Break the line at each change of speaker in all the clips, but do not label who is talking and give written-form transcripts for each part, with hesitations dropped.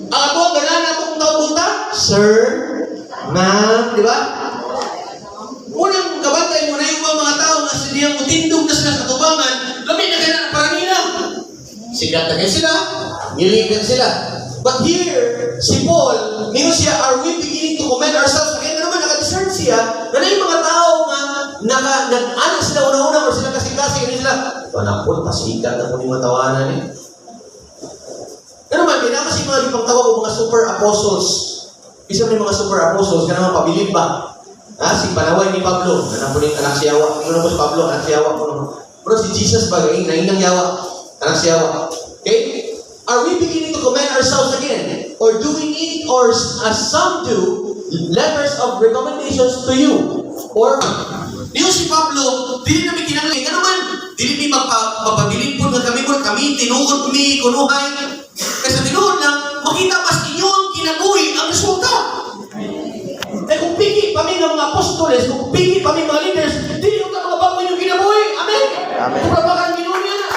Ang ato, gana na itong tawag sir, ma'am, di ba? Unang kabantay mo na yung mga tao na siniyang utindog na sila sa tubangan, lamig na kaya para nila. Sikat na kayo sila, niligan sila. But here, si Paul, ngayon siya, are we beginning to commend ourselves? Kaya naman nakadiscern siya, na yung mga tao nga, nag-anak sila una-una, or sila kasing-kasing, hindi sila, ito na po, pasikat na po yung matawanan eh. Pero man, may naman si mga ipagtawag o mga super apostles. Isa may mga super apostles, kaya naman pabilib ba? Si Panaway ni Pablo, anak po rin anak siyawa. Ano po si Pablo, anak siyawa po naman. Pero si Jesus ba, nainang yawa, anak siyawa. Okay? Are we beginning to commend ourselves again? Or doing it, or as some do, letters of recommendations to you? Or, niyo si Pablo, dili namin kinangling. Ano man? Dili mi magpapabilin po na kami, tinuod mi, kunuhay. Kasi tinuod lang, makita mas inyo ang kinabuhi, ang resulta. Kung pigi kami ng mga apostoles, kung pigi kami mga leaders, dili ko nakabago yung kinabuhi. Amen?
Amen.
Kung nabakan ginoon niya na.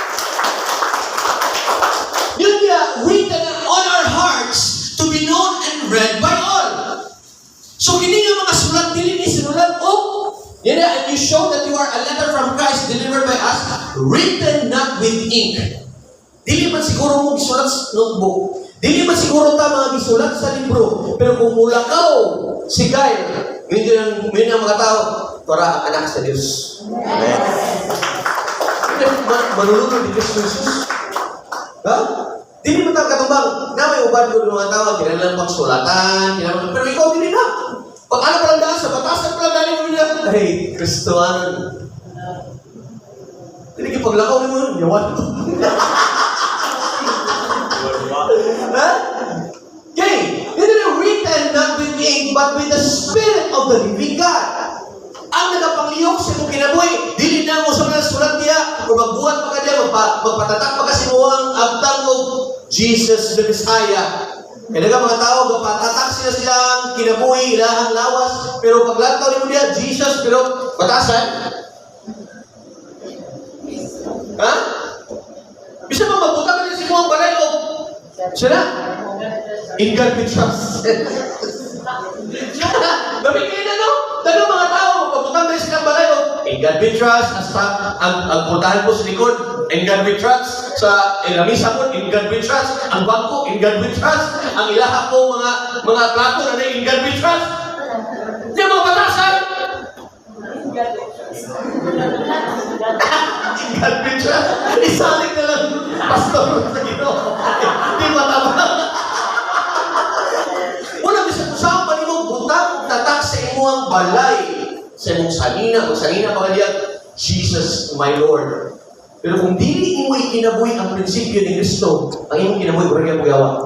Yun niya, written on our hearts to be known and read by all. So, hindi nga mga sulat, dili ni sinulat, yan na, and you show that you are a letter from Christ delivered by us, written not with ink. Dili man siguro mo gisulat sa notebook. Dili man siguro mga gisulat sa libro. Pero kung mulakaw, si Gail, yun ang mga tao, tora anak sa Diyos. Amen. Manulunod ni Kristo Jesus. Ha? Dili mo tayo katumbang, na may ubad ko ng mga tao, kailangan pagsulatan, pero ikaw din na. Pag ano palang daan, sa batasan palang daan mo nila, ay, Kristohanan. Hindi kipaglakaw ni mo yun, yawan mo. Ha? Okay, hindi na written not with ink, but with the Spirit of the living God. Ang nagapangliyok sa mong kinabuhi, dili na mo sa mga sulat niya, o magbuhat pa ka niya, magpatatak pa kasi mo ang abdang mo, Jesus the Messiah. Kaya nga mga tao, magpatatak sila silang kinabuhi, ilahang lawas, pero paglantaw ni mo niya, Jesus, pero batasan. Ha? Bisa ba magbutak ka niya si Muang Balay o sila? In God we trust. Nabigay na, no? Dagang mga tao, pagputang na silang balay, in God we trust. Ang puntahan po sa likod, in God we trust. Sa lamisa po, in God we trust. Ang bangko, in God we trust. Ang ilaha po, mga plato na in God we trust. Hindi mga batasan. In God we trust. In God we trust. Isalig na lang, pastor sa Ginoo. Hindi matama. Wala bisa kung saan pa nimo butang tatak sa imuang balay, sa imong salina pa kaniya, Jesus, my Lord. Pero kung dili mo ikinabuhi ang prinsipyo ni Kristo, ang imong kinabuhi, kung rin gawa.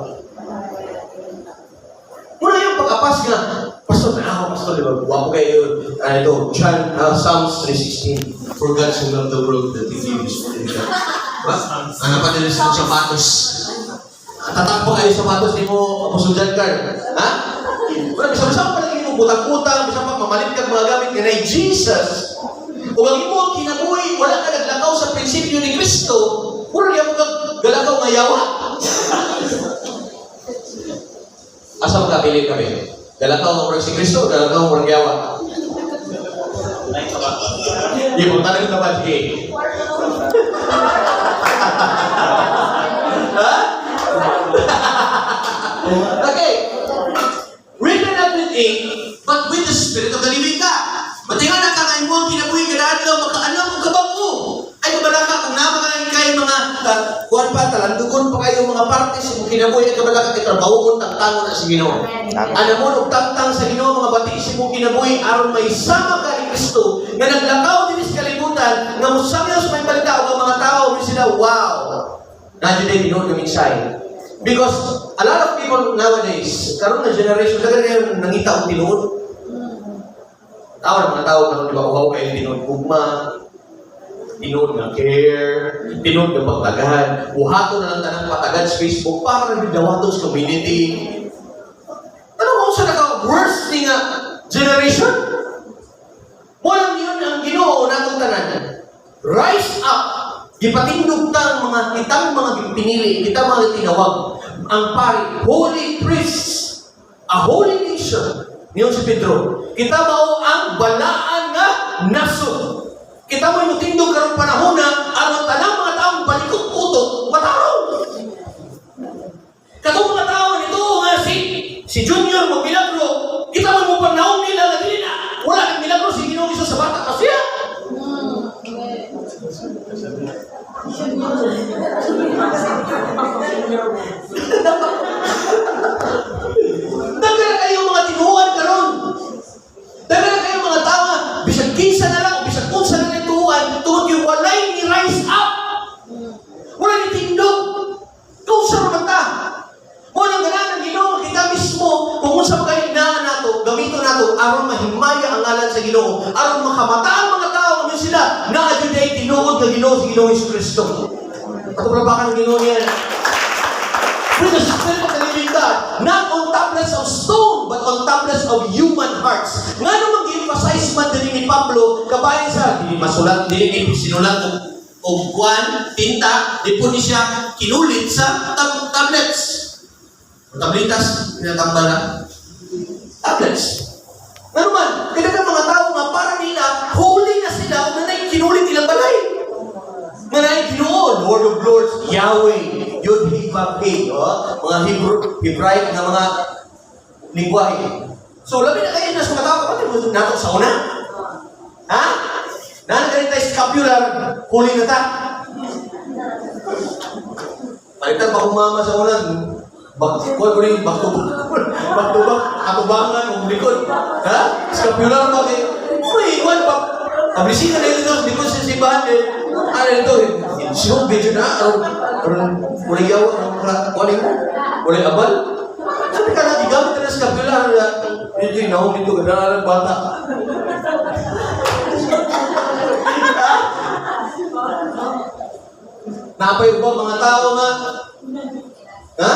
Muna yung pag-apas nga, Pastor, Pastor, diba? Wapo kayo, ito, Psalms 3:16. For God so loved the world that He gave His only Son. Ano pa nila sa sapatos? Tatakbo kayo sa sapatos ni mo, Apostol John Carl. Ha? Wala, bisa-bisa pa lagi mo butang-butang, bisa pa mamalit ka mga gamit ni Jesus. Kung ang imo ang kinabuhi, wala ka naglakaw sa prinsipyo ni Kristo, puro niya mo galakaw nga yawa. Asa mo kapili kami? Galakaw nga si Kristo, galakaw nga yawa. Hindi mo talagang naman, sige. Ha? Okay. Written not with ink, but with the Spirit of the living God. Matingan na kangay mo ang kinabuhi kadaan lang, makaalam mo kabang mo. Ay, kabalaka, kung naman kayo mga, kuhan pa, talandugon pa kayo mga partes, kung kinabuhi, ay kabalaka, itrabaho mo, tangtangon na sa Ginoo. Alam mo, nung tangtang sa Ginoo, mga batis mo kinabuhi, aron may sama ka ni Kristo, na naglakaw din sa kalibutan, nga musamyaw sa may balita, o mga tao, may sila, wow! Nandiyo din, Ginoo, kaming sign. Because a lot of people nowadays, karon na generation, dagan ngayon nangita ang tinuod. Tao ng mga tao na di ba uhaw kayo tinuod gugma, tinuod nga care, tinuod nga pagtagahan, uhato na lang tanang patagad sa Facebook para na bidawato sa community. Ano mo sa naka-worst ni nga generation? Walang yun ang Ginoo natong tanan. Rise up. Gipatindog ta ang kitang mga pinili, kita mga tinawag. Ang pari, holy priests, a holy nation. Niyon si Pedro. Kita mao ang balaan nga naso. Kita mo yung tindog karong panahon na ang tanang mga taong balikot utok, mataraw. Katong mga tao nito nga si Junior magmilagro, kita mo panahon nila na dili na. Wala nang milagro si Ginoong Hesus sa bata kasi siya. Daghan kayo mga tinuan karon. Daghan kayo mga tao, bisag kinsa na lang o bisag unsa na lang tuuan, tungod kay walay ni rise up. Wala ni tindog. Kung sa mata. Unang ganahan ng Ginoo kita mismo kung unsa magay inaan nato, gamito nato aron mahimaya ang ngalan sa Ginoo, aron makamata ang mga tao ngayon sila na adunay tinuod nga Ginoo si Ginoong Jesucristo. Ato prabakan ng Ginoo niya. With the Spirit of the living God, not on tablets of stone, but on tablets of human hearts. Nga naman gi-emphasize man din ni Pablo, kabayan sa, dili masulat, dili ni sinulat o buwan, tinta, di po ni siya kinulit sa tablets. Tablitas, pinatambal na. Tablets. Nga naman, kaya ka mga tao nga para nila, holy na sila, kung nanay kinulit ilang balay. Nga nanay Ginoo, Lord of Lords, Yahweh, Yod-Heh-Vav-Heh, mga Hebraic na mga lingwahe. So, labi na kayo na sa mga tao, kapatid mo nato sa una? Ha? Nanagalit tayo scapular, huli na ta. Palitan pa kung mama sa una, back-to-back, atubangan, o likod. Ha? Scapular ba kayo? Uy, iwan pa. Abisi ka na yun doon, likod sa simbahan eh. Ano ito eh? Sinong medyo na, walang yawa, walang abal. Sabi ka na, igamit na sa kapilar, medyo inahong ito, ganahan ng bata. Napay ba mga tao nga? Ha?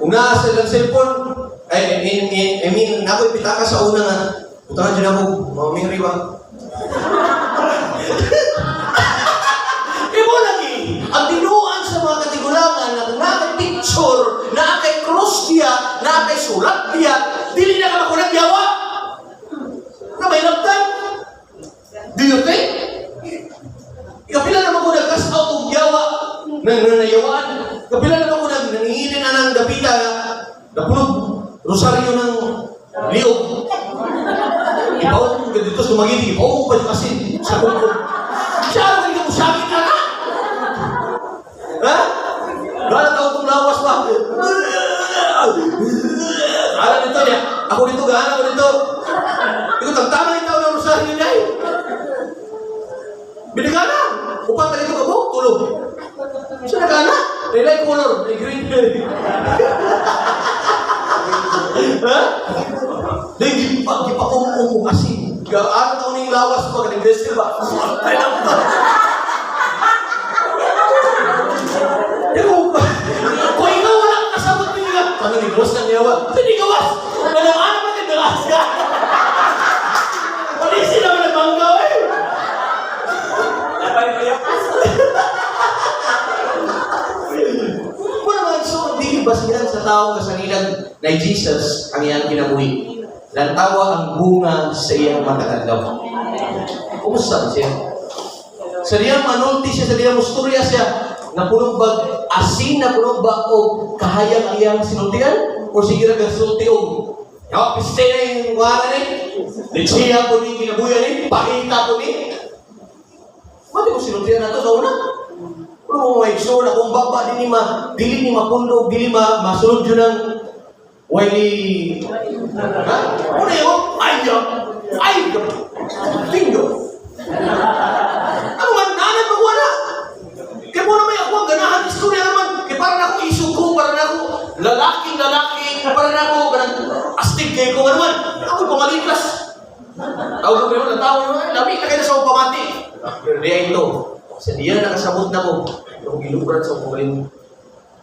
Kung naasa lang cellphone, I mean, nako'y pitaka sa una nga. Putangan dyan ako, maming riwa. Ibo lagi, ang tinuan sa mga katigulangan na kung nakay picture, nakay cross niya, nakay sulat niya, dili na ka makunag yawa. Na may laptan. Do you think? Kapila naman ko nag-cast out of yawa, nanayawaan. Kapila naman ko nangihinin na ng dapita, napunog, rosaryo ng liyog. Ibaw ko dito sumagiti, ibaw ko pa kasi sa kungkong. Siya ako hindi ko sakit na na. Ha? Gala tao itong lawas ba? Alam nito niya, ako dito, gana ako dito. Ikaw, tagtama yung tao ng rosaryo niya eh. Binigana. Upat na dito ka po, tulog. Siya nagana. May light color, may green. Ha? Dahil gipa-umumu kasi. Ano taon yung lawas pa, kanang-destil ba? Ay lang ba? Kung ikaw walang kasabot mo niya, ano ni Gawas ng yawa? Hindi Gawas! Nanamaan naman yung Gawas ka! Polisi naman ang banggaw eh! Kung naman, so, hindi basihan sa taong kasanilang na Jesus ang iyang kinabuhi. Lantawa ang bunga sa iyang matatagdaw. Kumusta siya? Sa diyang manulti siya, sa diyang musturya siya, napunog ba, asin napunog ba o kahayang iyang sinultian? O sige na kasulti o piste na yung wala ni, litsiya po ni kinabuyan ni, pakita po ni. Mati ko sinultian na ito sa una? Kung mo may sure na kung baba, dili ni mapundog, dili masunod yun ng wali. Ha? Una yun? Ay! Tingo! Ano nga? Nanan mo wala? Kaya mo naman ako ang ganahan istorya naman. Kaya parang ako isuko, parang ako lalaking, parang ako astig kayo kung ano man. Ako pangalikas. Tawag ko yun, natawa yun, lamig na kayo na sa upamati. Pero diya ito, sa diya nakasabot na ko. Pero gilurat sa upaling.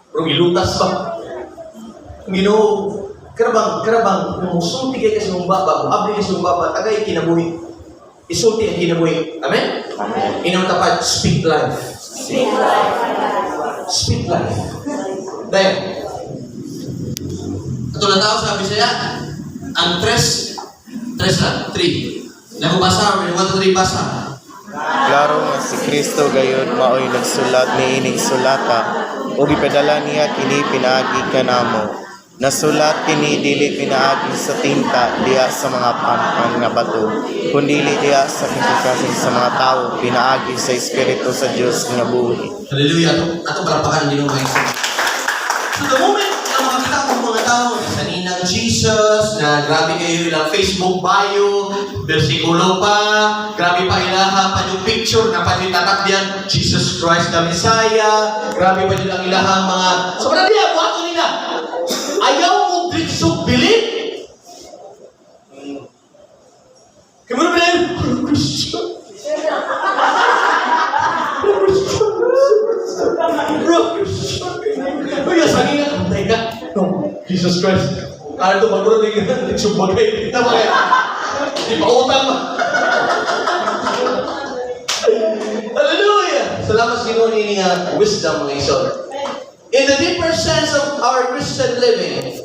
Pero gilutas pa. Ginoo, karabang, musulti kayo kasi mong baba, muabli kasi mong baba, tagay kinabuhi. Isulti ang kinabuhi. Amen? Amen. Inang tapat, speak life. Speak life. Dahil, ito na tao sabi siya, ang tres na, 3. Nagubasa, 1, 2, 3, basa.
Klaro nga si Kristo gayud maoy nagsulat niining sulata o gipadala niya kini pinaagi kanamo. Nasulat kini dili pinaagi sa tinta diya sa mga pampan nga bato, kundi diya sa kintukasan sa mga tao pinaagi sa Espiritu sa Dios nga buhi.
Hallelujah. Ato palapakan din ng mga isa. So the moment na makakita ko mga tao sa ninang Jesus, na grabe kayo ilang Facebook bio, versikulo pa, grabe pa ilaha pa yung picture na panitatak diyan, Jesus Christ the Messiah, grabe pa nilang ilaha mga, so wala diya, buhato nila. Ayaw mo Kristo bilib? Kaya mo na bilib? Kristo. Bro, kaya sabi nga, antay ka. No, Jesus Christ. Kaya ito, magkaroon din ka. Nagsubagay. Kita ba kaya? Di pa utang ba? Hallelujah! Salamat sa Ginoo ni wisdom mga iso. In the deeper sense of our Christian living,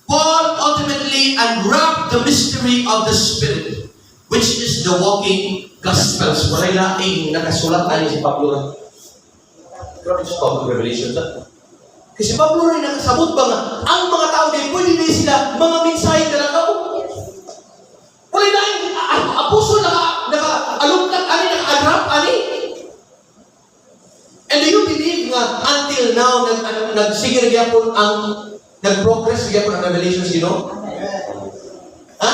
Paul ultimately unwrapped the mystery of the Spirit, which is the walking Gospels. Walay laing nakasulat ani si Pablo. Grabe sa Pablo Revelation. Kasi Pablo rin nakasabot ba nga, ang mga tao din, pwede din sila, mga mensahe talaga ko. Walay laing, apostol naka-alungkat ani, naka-agrap ani. And do you believe nga, until now, nagsigir gyapon ang, nag-progress gyapon ang Revelation, Ha?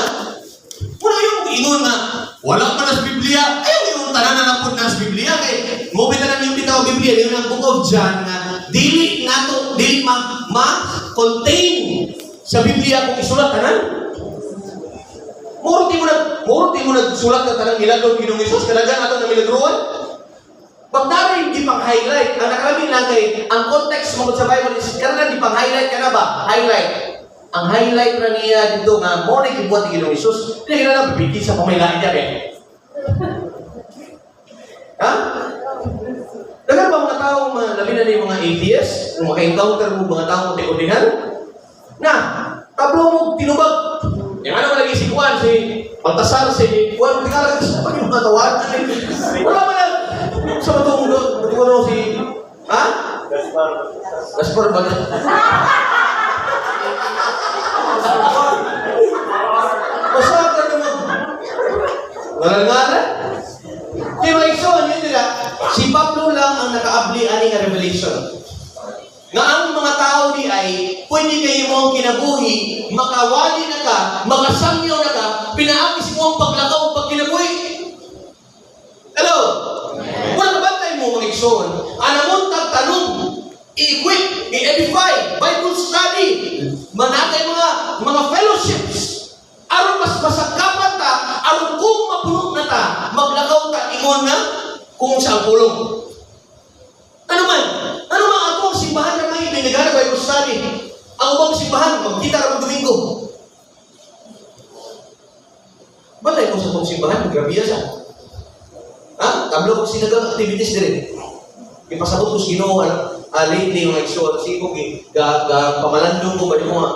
Wala yung ingon na, wala pa na sa Biblia, ayaw yung tanan na lang po na sa Biblia, kay mobile na lang yung bitaw Biblia, yung ang Book of John, na dili ma-contain sa Biblia kung isulat tanan. Murti mo nagsulat na tanang milagro Ginoong Hesus, kalagan ato na milagruan. Pagdaring di pang-highlight, ang nakalabing lang kay, ang context mo sa Bible is, karena di pang-highlight ka na ba? Highlight. Ang highlight na niya dito nga, mo na ikibuhat ni Ginoong Hesus, hindi ka na bibigyan sa pamailain niya, Ha? Dagan ba mga taong, labi na yung mga atheists, kung maka-encounter mo mga taong matikulihan? Na, tablo mo, tinubag. Yung ano malagi si Juan, si Baltasar, si Juan, tingala, sa pag yung mga tawad. Wala man lang. Sa matong doon, si, ha? Gaspar ba na? Masarap na naman. Wala nga na. Kaya mga ikson, yun nila, si Pablo lang ang nakaabli ani nga revelation. Nga ang mga tao di ay, pwede kayo mo ang kinabuhi, makawali na ka, makasangyaw na ka, pinaakis mo ang paglakaw pag kinabuhi. Hello? Wala na ba tayo mo mga ikson? Anamuntag tanong, i-equip, i-edify, Bible study, manatay mga fellowships, aron mas masagapan ta, aron kung mapulong na ta, maglakaw ta, ingon na, kung saan pulong. Ano man ako ang simbahan na may binigara Bible study. Ang ubang simbahan, magkita ka Domingo. Balay ko sa itong simbahan, grabiya sa. Ha? Tablo ko sinagang activities din. Ipasabot ko sa Ginoo, lately, yung nag-show, sipog, pamalandong ko, bali mo nga,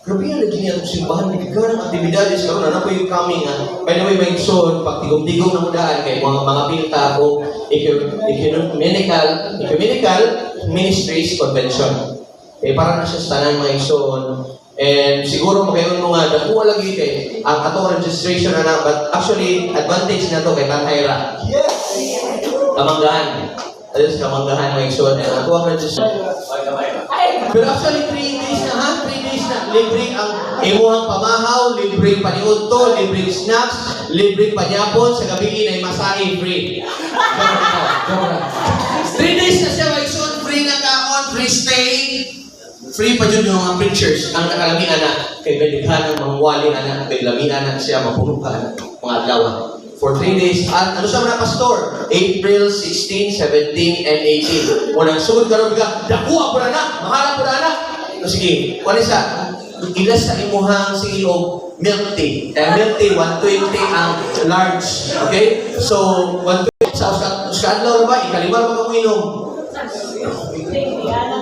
grabe yan, naging niya itong simbahan, nagigara ng aktibidades, karoon na po yung coming, by the way, may son, pag tigong-tigong na mudaan, kay mga pinta ko, ecumenical ministries convention. Kaya para na siya sa tanan mga son, and siguro magayon mo nga, nakuha lagi kay, ang atong registration na but actually, advantage na to kay Tanhayra. Yes! Kamanggahan. Alas kamanggahan mga son, and ako ang registration. Pero actually, 3 days na. Libre ang imuhang pamahaw, libre paniud to, libre snacks, libre panyapon, sa gabi na masahe free. 3 days na siya, my son, free na kaon, free stay, free pa dyan yung mga preachers. Ang nakalamian na, kay Belighan, ang mga wali na, kay lamian na siya, mapunukan, mga adlaw. For 3 days, at ano sa mga pastor? April 16, 17, and 18. Unang sugod ka rin ka, dakuha po na, maharap po na. No, sige, kung isa, ilas sa imuhang CEO milk tea. Milk tea 120 ang large. Okay? So 120 sa uskadlaw na ba ikalima ba ka inom?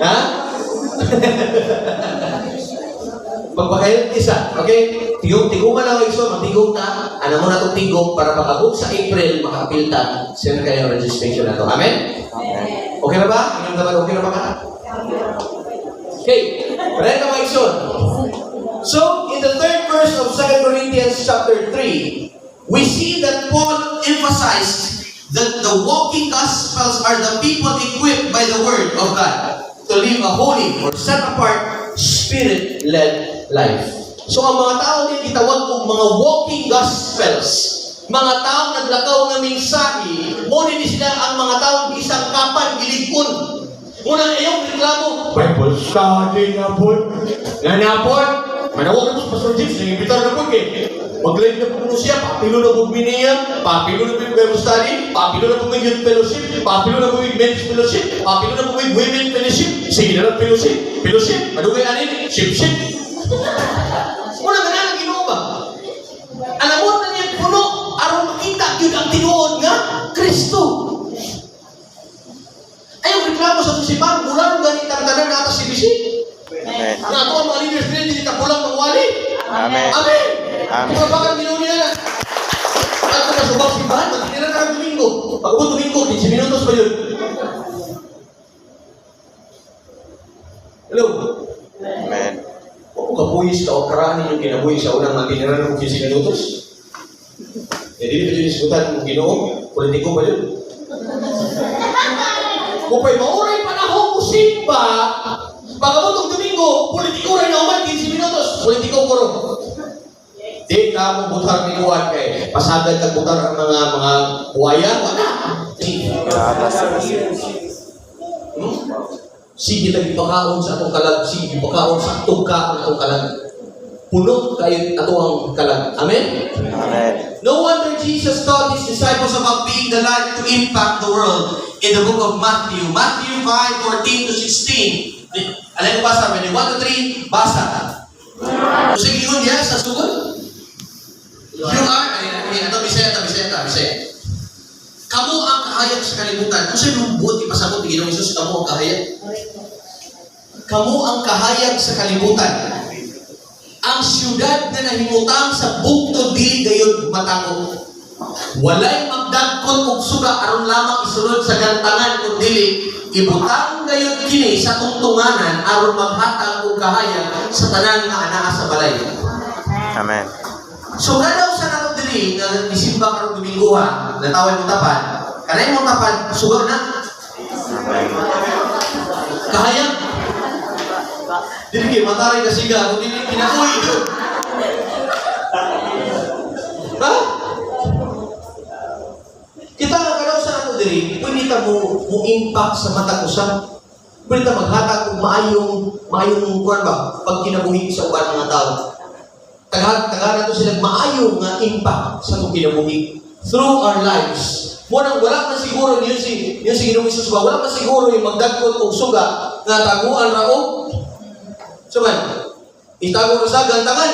Ha? Pagpakayon isa, okay? Tigong lang iso, matigong na, ano mo na itong tigong para pag-abot sa April, makapilta, sino kayo registration na ito. Amen? Okay na ba? Inyong naman, okay na ba ka? Okay, pwede na mga iso. So, in the third verse of 2 Corinthians chapter 3, we see that Paul emphasized that the walking gospels are the people equipped by the word of God to live a holy or set apart, spirit-led life. So ang mga tao din itawag kong mga walking gospels. Mga taong naglakaw ng mensahe, mo din sila ang mga taong isang kapan gilikon. Muna ayong reklamo, Bible study na po. Nanapon, manawag na po sa Pastor James, nangibitar na po mag-live na po siya, papilo na po miniya, papilo na po yung Bible study, papilo na po yung youth fellowship, papilo na po yung men's fellowship, papilo na po yung women fellowship, sige na lang fellowship, madugay anin, ship. Muna ka na nag-inuwa ba? Alam mo na niya puno, aron makita yun ang tinuod nga, Kristo. Ayaw reklamo sa tusipan, bulan ganit ang tanan na atas si Bisi.
Amen.
Na ako ang mga leaders nila, hindi ka pulang ng wali.
Amen.
Amen.
Amen.
Kung bakit ginawa nila na? At kung nasubak simbahan, magtira na ng Domingo. Pag-uwi Domingo, 15 minutos pa yun. Hello?
Amen.
Kung kabuhis ka o karani yung kinabuhis sa unang magtinira ng 15 minutos, hindi pa yun isbutan kung ginoo, politiko pa yun. Kung pa'y mauray panahon mo simba, pagkabutong Domingo, politiko rin naman 15 minutos, politiko ko rin. Di ka mo butar ni Juan kay pasagad kag butar ang mga buhaya, wala. Sige lagi pakaon sa atong kalag, sige pakaon sa atong kalag. Puno kayo ato ang kalag. Amen?
Amen.
No wonder Jesus taught his disciples about being the light to impact the world in the book of Matthew. Matthew 5:14 to 16. Alam ko basa, 1 to 3, basa. Sige yun yan sa sugod. You are, ito biseta. Kamu ang kahayag sa kalibutan. Kung sa'yo lubot, ipasabot, Ginong Isus, kamu ang kahayag. Kamu ang kahayag sa kalibutan. Ang siyudad na nahimutang sa bugtod dili gayud matakot. Walay magdagkon og suga aron lamang isulod sa gantangan kun dili ibutang gayud kini sa tungtunganan aron maghatag og kahayag sa tanan nga anaa sa balay.
Amen.
So daw sa nato diri nga isimba karong Domingo ha, natawag mo tapad. Kanay mo tapad suga na.
Amen.
Kahayag. Dili mataray ka siga kun dili kinabuhi do. Ha? Kita nga kadaw sa nato diri, pwede ta mo impact sa mata usa. Pwede ta maghatag og maayong kuan ba pag kinabuhi sa uban nga tawo. Tagahan nato sila maayo nga impact sa atong kinabuhi through our lives. Wala man siguro yun si Ginong Isus ba? Wala man siguro yung magdagkot og suga nga taguan ra og saman. Itago ra sa gantangan.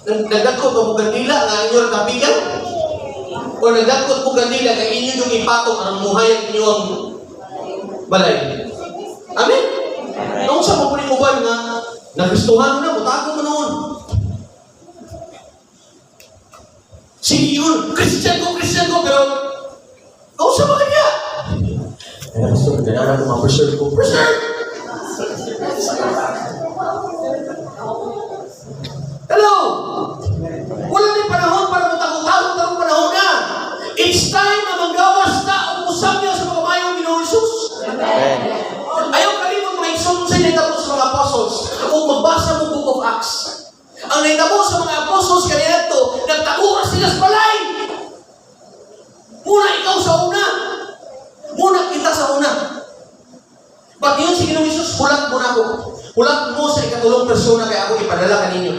Nagdagkot og kandila nga inyo kapigan. O nagdagkot og kandila kay inyo yung ipatong ang muhayag inyo ang balay. Amen. Nung sa mapuling uban nga nagristuhan mo na, mutago mo noon. Sige yun, Christian ko, pero sa mga niya. Kaya gusto, ganahan ko mga preserve! Hello! Wala na panahon para mutago-tago panahon na. It's time na manggawas na o usap niya sa mga mayong Ginoong Isus.
Amen.
Ayaw kalimang may isunod sa naitabo sa mga apostles kung magbasa mo Book of Acts. Ang naitabo sa mga apostles kanina ito, nagtago sila sa balay. Muna ikaw sa una. Muna kita sa una. Pag yun si Ginoong Isus, hulat mo na ako. Hulat mo sa ikatulong persona kaya ako ipadala kaninyo.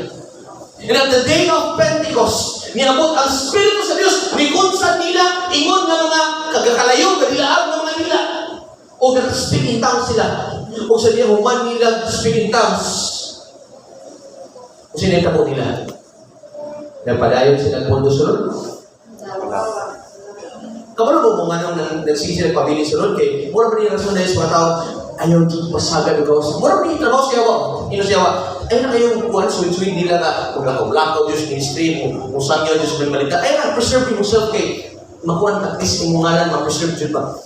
And at the day of Pentecost, niabot ang Espiritu sa Diyos, nikunsan nila, ingon na mga kagakalayo, kadilaan ng mga nila. O nag-speak in tongues sila. O sa diya, human nila speak in tongues. Kung sinita po nila. Napadayon sila ng pondo sunod. Kamalo mo mga nang nagsisi ng pamilya sunod kay mura ba niya rason dahil sa mga tao ayaw dito pasaga ng gawas. Mura ba niya trabaho siya ba? Ino siya ba? Ayaw na kayong kuhan suwin-suwin nila na kung lakaw Diyos ministry, kung saan nyo Diyos may malita. Ayaw na, preserve yourself kay makuhan at least yung ngalan, ma-preserve dyan ba?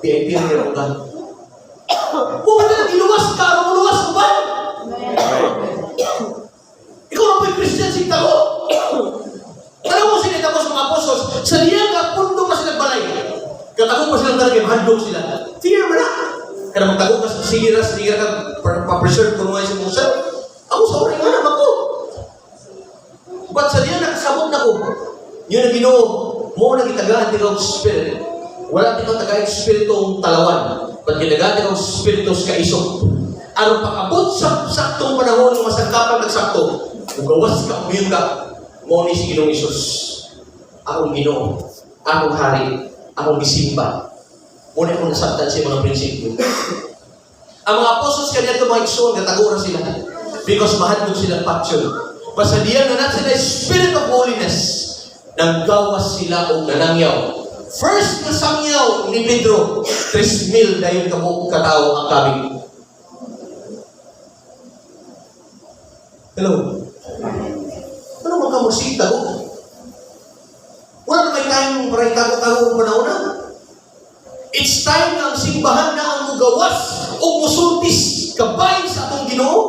VIP ang nila ka. Pumunta na iluwas ka, lumuluwas ka ba? Ikaw na po'y Christian, sinta ko. Alam mo sinita ko sa mga apostles, sa liyan ka, pundo pa silang balay. Katago pa silang talaga, mahadlong sila. Fear mo na. Kaya magtago ka, sige ka, pa-preserve kung mga isang musa. Ako sa orin nga naman ko. Ba't sa liyan nakasabot na ko? Yun ang Ginoo, mo nang itagaan ikaw spirit. Wala ikaw tagaan spiritong talawan. Ba't kitagaan ikaw spiritos kaisok. Ano pakabot sa saktong panahon ng masangkapan nagsakto. Ugawas ka, umiyon ka. Mo ni si Ginoong Isus. Akong Ginoo, akong hari, akong gisimba. Muna akong nasabtan sa mga prinsipyo. Ang mga apostles kanya ito mga igsoon, katagura sila. Because mahadlog silang passion. Basta diyan na sila spirit of holiness. Naggawas sila o nanangyaw. First na sangyaw ni Pedro, 3,000 dahil katao ang kabig. Hello? Ano mga kamusita ko? Wala na may tayong para itago-tago ang panahon na. It's time na ang simbahan na ang mugawas o musultis kabay sa atong Ginoo.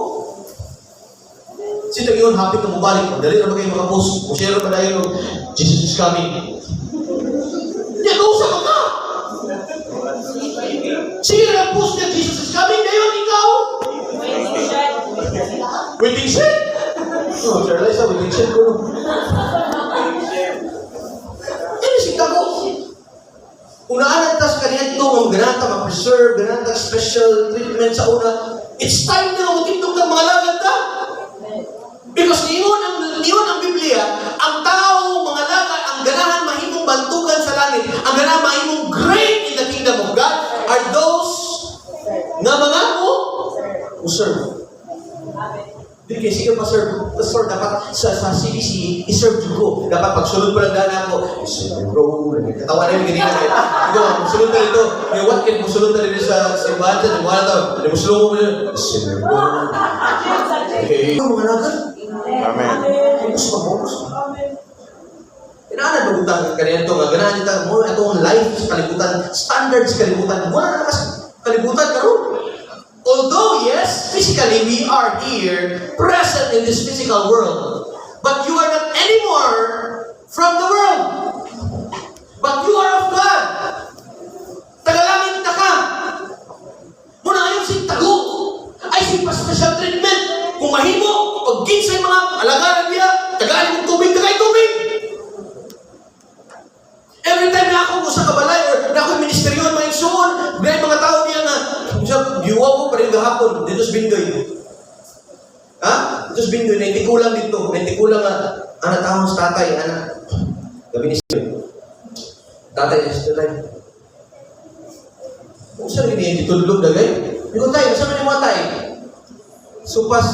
Sino yun, happy na mabalik. Dali na ba kayo makapost? Kung share ba dahil Jesus is coming. Yan, kausap ka! Sige na post niya, Jesus is coming. Ngayon, ikaw! Waiting shed? Oh, Sir Liza, waiting shed ko. Yan, si Kago. Kung naanagtas ka niya ito, ang ganata, ma-preserve, ganata, special treatment sa una, it's time na magtindog ng mga lagad ka. Because niyon ang Biblia, ang tao, mga lagad, ang ganahan mahimong bantugan sa langit, ang ganahan mahimong great in the kingdom of God, are those na mga who serve. Hindi kayo, sige pa serve. Pastor, dapat sa CBC, i-serve ko. Dapat pagsunod pa lang daan ako, bro, katawa na yung ganina kayo. Ito, magsunod na ito. May what can magsunod na rin sa simbahan dyan. Mga na ito, magsunod mo yun. Okay. Mga nagan.
Amen.
Gusto mo? Inaanan magutan ka kanina ito. Ganahan nito mo itong life sa kalibutan, standards sa kalibutan. Wala na kasi kalibutan ka ron. Although, yes, physically we are here, present in this physical world, but you are not anymore from the world. But you are of God. Tagalangin na ka. Muna ayaw si tago. Ay si pa-special treatment. Kung mahimo, pag-gin sa mga alagaran niya, tagaan mong tubig, tagay tubig. Every time na ako sa kabalay or na ako ministeryon, mga igsoon, may mga tao niya na, giwa ko pa rin gahapon, dito sa Bindoy. Ha? Dito sa Bindoy, naitikulang dito. Naitikulang anak tao sa tatay, anak. Gabi ni Siyo. Tatay, sa tatay. Kung saan hindi itutulog na gay? Hindi ko tayo, saan mo tay? Supas.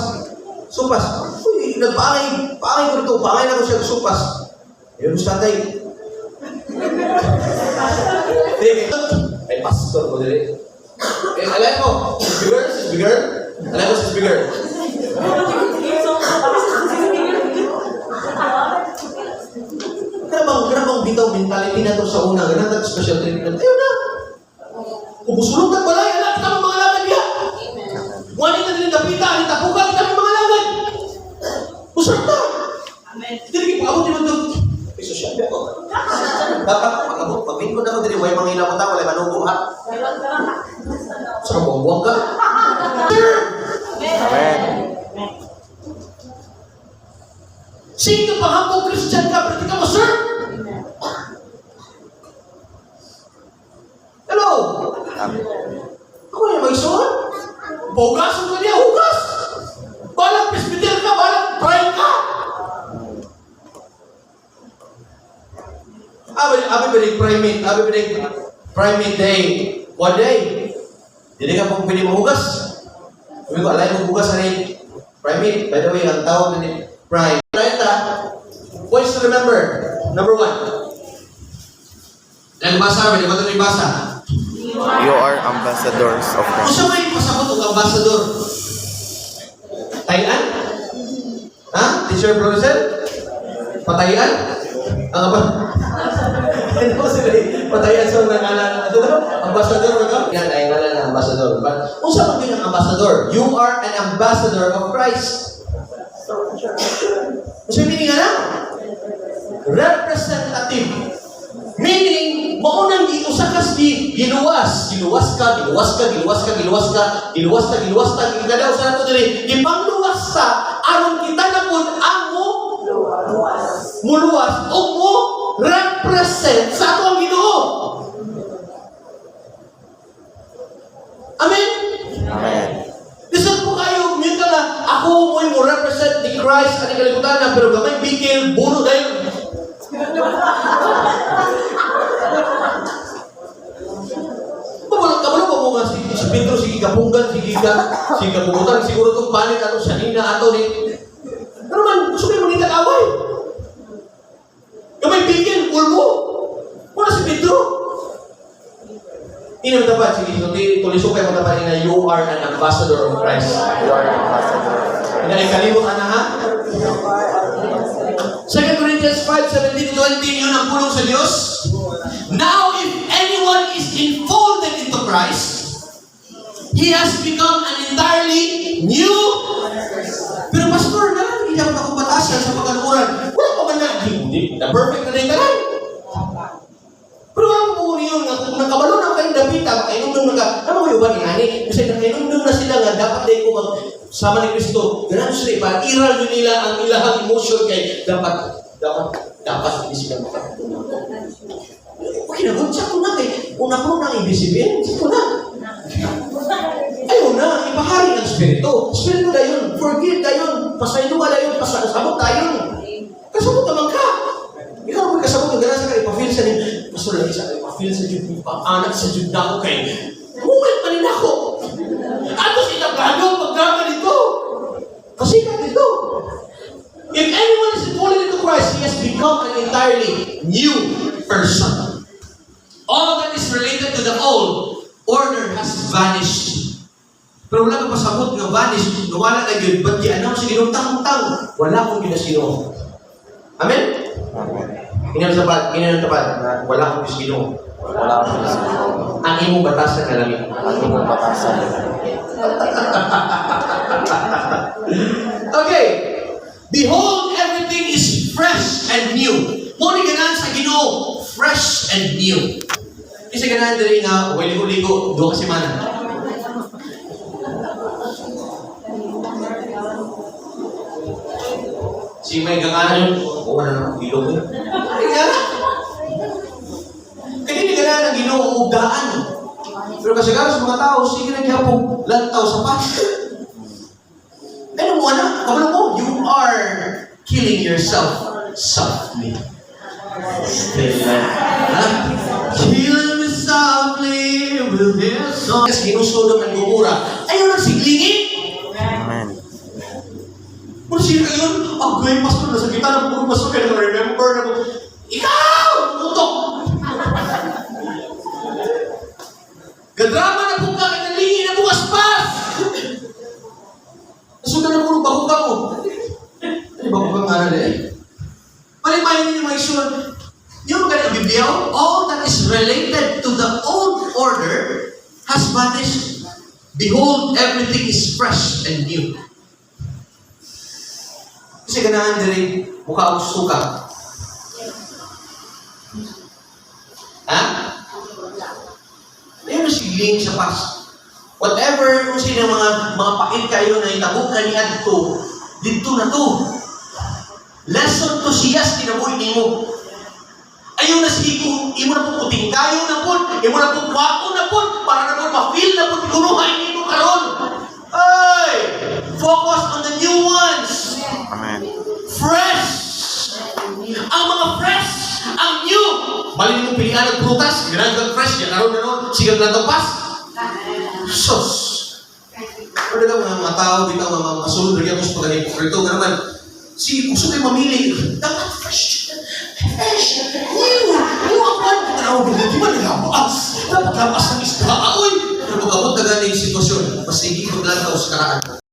Uy, nagpaangay ko rito. Paangay na ko siya supas. Yun sa tatay. Ay, pastor ko dili. Alay ko, sis bigger. Alay ko, sis bigger. Kanabang bitaw mentality na to sa una. Ganang special treatment. Ayun na. Kung busulog na balay, alam kita mga laman niya. Wali na din napita, nitapukan kita mga laman. Busulog na. Hindi pa ako dinundog. May sosyal ako. Dapat pag-abot ko na ako din, way mga inabot ako, walay manubo ha. Saan buwang ka?
Amen.
Sino pa hanggang Christian ka, pero di ka mo, sir? Hello? Ako yung may son? Hugasan ka niya, hugas! Balang presbyter ka, balang prime ka! Abi primate day. One day. Hindi ka pong pwede mahugas. Sabi ko, alay mo hugas rin. Primate, by the way, ang tawag na ni prime. Points to remember. Number 1. Dahil basa, may naman ito basa.
You are ambassadors of
Kung
Christ.
siya may pasabot ng ambassador, tayan? Ha? Teacher Floricel? Patayan? Ang apa? Ano sila eh? Patayan sa nangalan. Ambassador ba ito? Yan ay ngalan ng ambassador. Kung siya mag ang ambassador, you are an ambassador of Christ. Kasi meaning nga na? Representative. Meaning, maunang usakas di giluwas. Giluwas ka, daw sa nato dili. Ipangluwas sa, aron kita na po ang muluwas o mo represent sa ato ang Ginoo. Amen?
Amen.
Lisod po kayo, yun ka na, ako mo represent ni Christ at ikalimutan na, pero gamay bigil, buno dahil. Kabalo pa mo nga si Pedro, sige kapunggan, sige kapungutan, siguro itong panik ato sa nina ato ni. Pero man, gusto kayo manita kaway. Gamay bigil, ulmo. Muna si Pedro. Ini ang dapat, sige, tuliso kayo matapat na you are an ambassador of Christ.
You are an ambassador of Christ.
Hindi kalimut na ha? 2 Corinthians 5:17-20, yun ang pulong sa Diyos. Now, if anyone is enfolded into Christ, he has become an entirely new. Pero pastor, hindi ako nakubatasan sa pagkaluran. Wala pa man na, hindi na perfect na rin ka lang. Pero wala po yun, kung nakabalo na kayong dapita, makainom na ano mo yung ba ni Ani? Kasi nakainom na sila nga, dapat na ikaw sama ni Kristo. Ganun sila, iral nyo nila ang ilahang emotion kay dapat hindi sila makatulong. Okay na, siya ko na kay una ko nang ibisibin, siya ko na. Ayun na, ipahari ng Espiritu. Espiritu na yun, forgive na yun, pasaylo ka na yun, pasasabot na yun. Kasabot naman ka. Ikaw may kasabot, gano'n sa ka, ipafeel sa niyo. Pastor, lagi sa ipafeel sa Diyos, ipaanak sa Diyos na ako kay mulit pa rin ako. Ato si Tagalog, pagkama nito. Pasikat nito. If anyone is fallen into Christ, he has become an entirely new person. All that is related to the old order has vanished. Pero wala ka pasabot nga vanish, nawala na yun, ba't i-announce sa ginutang-tang? Wala akong ginasino. Amen?
Amen.
Ginang tapat, wala akong ginasino.
Wala akong gising.
Ang imong batas na kalamit.
Ang imong batasan.
Okay. Behold, everything is fresh and new. Muna ganan sa Ginoo, fresh and new. Isa ganan diri nga, ligo-ligo, doon kasi man. Si may ganganan yun, wala na ilog yun. Kaya hindi ganan ang Ginoo ugdaan. Pero kasi sa mga tao, sige na gyapon lantaw sa pas. Ano mo na? Kabalo mo, you are killing yourself softly. Kill me softly with his song. Kasi ginusulong ng gumura. Ayaw nagsiglingin.
Amen.
Kung sino yun, gawin pastor, nasa kita ng puro pastor, kaya remember na mo, ikaw! Tutok! Gadrama na po ka, kinalingin na bukas pas! Nasuga na puro bakuka mo. Ano bakuka nga na eh? Malimayin niyo mga isun. Yung ganang Biblia, all that is related to the old order has vanished. Behold, everything is fresh and new. Kasi ganahan din mukha ang suka. Ha? Ayun na sigling sa pas. Whatever kung sino mga pain kayo na itabog ka ni Adto, dito na to. Lesson to siyas, tinaboy ni mo. Ayaw na sigo, imo na po puting kayo na po, imo na po wako na po, para na po ma-feel na po, kunuhay ni mo karon. Ay! Focus on the new ones.
Amen.
Fresh! Ang mga fresh, ang new. Balik mo pilihan ng prutas, ginagawa fresh, yan karon na nun, sigang na pas. Sus! Pero daw mga tao, bitaw mga kasulod, lagi ako sa pagka-hipokrito. Nga naman, si gusto kayo mamili. Dapat fresh. New ang pan. Tanaw, di ba naglabaas? Dapat labaas ng isda. Uy! Pero pag-abot na ganing sitwasyon, mas hindi paglantaw sa karaan.